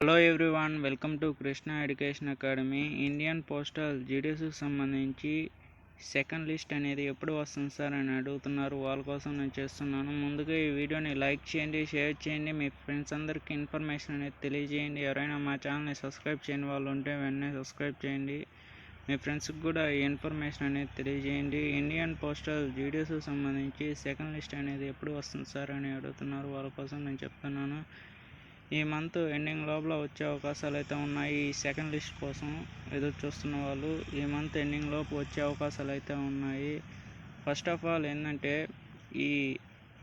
Hello everyone, welcome to Krishna education academy. Indian postal జీడీఎస్కి సంబంధించి second list అనేది ఎప్పుడు వస్తుంది సార్ అని అడుగుతున్నారు. వాళ్ళ కోసం నేను చేస్తున్నాను. ముందుగా ఈ వీడియోని లైక్ చేయండి, షేర్ చేయండి, మీ ఫ్రెండ్స్ అందరికీ ఇన్ఫర్మేషన్ అనేది తెలియజేయండి. ఎవరైనా మా ఛానల్ని సబ్స్క్రైబ్ చేయని వాళ్ళు ఉంటే వెంటనే సబ్స్క్రైబ్ చేయండి. మీ ఫ్రెండ్స్కి కూడా ఈ ఇన్ఫర్మేషన్ అనేది తెలియజేయండి. ఇండియన్ పోస్టల్ జీడీఎస్కి సంబంధించి సెకండ్ లిస్ట్ అనేది ఎప్పుడు వస్తుంది సార్ అని అడుగుతున్నారు. వాళ్ళ కోసం నేను చెప్తున్నాను. ఈ మంత్ ఎండింగ్ లోపల వచ్చే అవకాశాలు అయితే ఉన్నాయి. ఈ సెకండ్ లిస్ట్ కోసం ఎదురు చూస్తున్న వాళ్ళు ఈ మంత్ ఎండింగ్ లోపు వచ్చే అవకాశాలు అయితే ఉన్నాయి. ఫస్ట్ ఆఫ్ ఆల్ ఏంటంటే, ఈ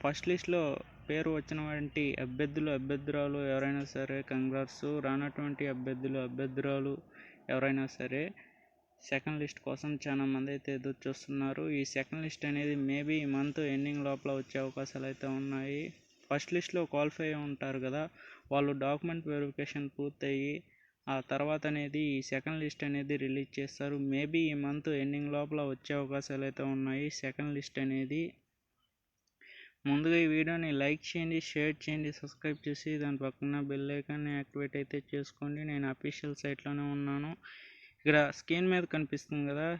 ఫస్ట్ లిస్ట్లో పేరు వచ్చినటువంటి అభ్యర్థురాలు ఎవరైనా సరే కంగ్రాట్స్. రానటువంటి అభ్యర్థురాలు ఎవరైనా సరే సెకండ్ లిస్ట్ కోసం చాలా మంది అయితే ఎదురు చూస్తున్నారు. ఈ సెకండ్ లిస్ట్ అనేది మేబీ ఈ మంత్ ఎండింగ్ లోపల వచ్చే అవకాశాలు అయితే ఉన్నాయి. ఫస్ట్ లిస్ట్లో క్వాలిఫై అయి ఉంటారు కదా, వాళ్ళు డాక్యుమెంట్ వెరిఫికేషన్ పూర్తయ్యి ఆ తర్వాత అనేది ఈ సెకండ్ లిస్ట్ అనేది రిలీజ్ చేస్తారు. మేబీ ఈ మంత్ ఎండింగ్ లోపల వచ్చే అవకాశాలు అయితే ఉన్నాయి సెకండ్ లిస్ట్ అనేది. ముందుగా ఈ వీడియోని లైక్ చేయండి, షేర్ చేయండి, సబ్స్క్రైబ్ చేసి దాని పక్కన బెల్ ఐకాన్ని యాక్టివేట్ అయితే చేసుకోండి. నేను అఫీషియల్ సైట్లోనే ఉన్నాను. ఇక్కడ స్క్రీన్ మీద కనిపిస్తుంది కదా,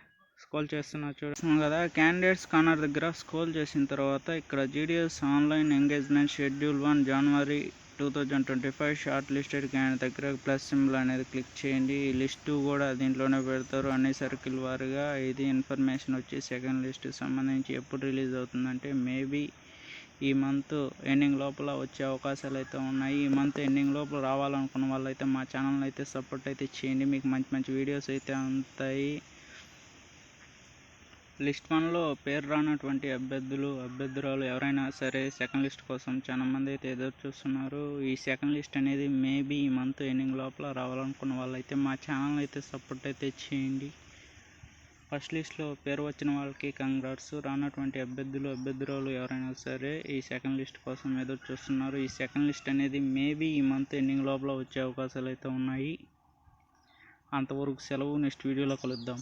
స్క్రోల్ చూస్తున్నాం కదా, క్యాండిడేట్స్ కార్నర్ దగ్గర స్క్రోల్ చేసిన తర్వాత ఇక్కడ జీడీఎస్ ఆన్లైన్ ఎంగేజ్మెంట్ షెడ్యూల్ 1 జనవరి 2025 షార్ట్ లిస్టెడ్ క్యాండిడేట్ దగ్గర ప్లస్ సింబల్ అనేది క్లిక్ చేయండి. ఈ లిస్టు కూడా దీంట్లోనే పెడతారు అన్ని సర్కిల్ వారీగా. ఇది ఇన్ఫర్మేషన్ వచ్చి సెకండ్ లిస్ట్కి సంబంధించి ఎప్పుడు రిలీజ్ అవుతుందంటే మేబీ ఈ మంత్ ఎండింగ్ లోపల వచ్చే అవకాశాలు అయితే ఉన్నాయి. ఈ మంత్ ఎండింగ్ లోపల రావాలనుకున్న వాళ్ళు అయితే మా ఛానల్ అయితే సపోర్ట్ అయితే చేయండి. మీకు మంచి మంచి వీడియోస్ అయితే ఉంటాయి. లిస్ట్ 1లో పేరు రానటువంటి అభ్యర్థురాలు ఎవరైనా సరే సెకండ్ లిస్ట్ కోసం చాలా మంది అయితే ఎదురు చూస్తున్నారు. ఈ సెకండ్ లిస్ట్ అనేది మేబీ ఈ మంత్ ఎండింగ్ లోపల రావాలనుకున్న వాళ్ళైతే మా ఛానల్ అయితే సపోర్ట్ అయితే చేయండి. ఫస్ట్ లిస్ట్లో పేరు వచ్చిన వాళ్ళకి కంగ్రాట్స్. రానటువంటి అభ్యర్థురాలు ఎవరైనా సరే ఈ సెకండ్ లిస్ట్ కోసం ఎదురు చూస్తున్నారు. ఈ సెకండ్ లిస్ట్ అనేది మేబీ ఈ మంత్ ఎండింగ్ లోపల వచ్చే అవకాశాలు అయితే ఉన్నాయి. అంతవరకు సెలవు. నెక్స్ట్ వీడియోలో కలుద్దాం.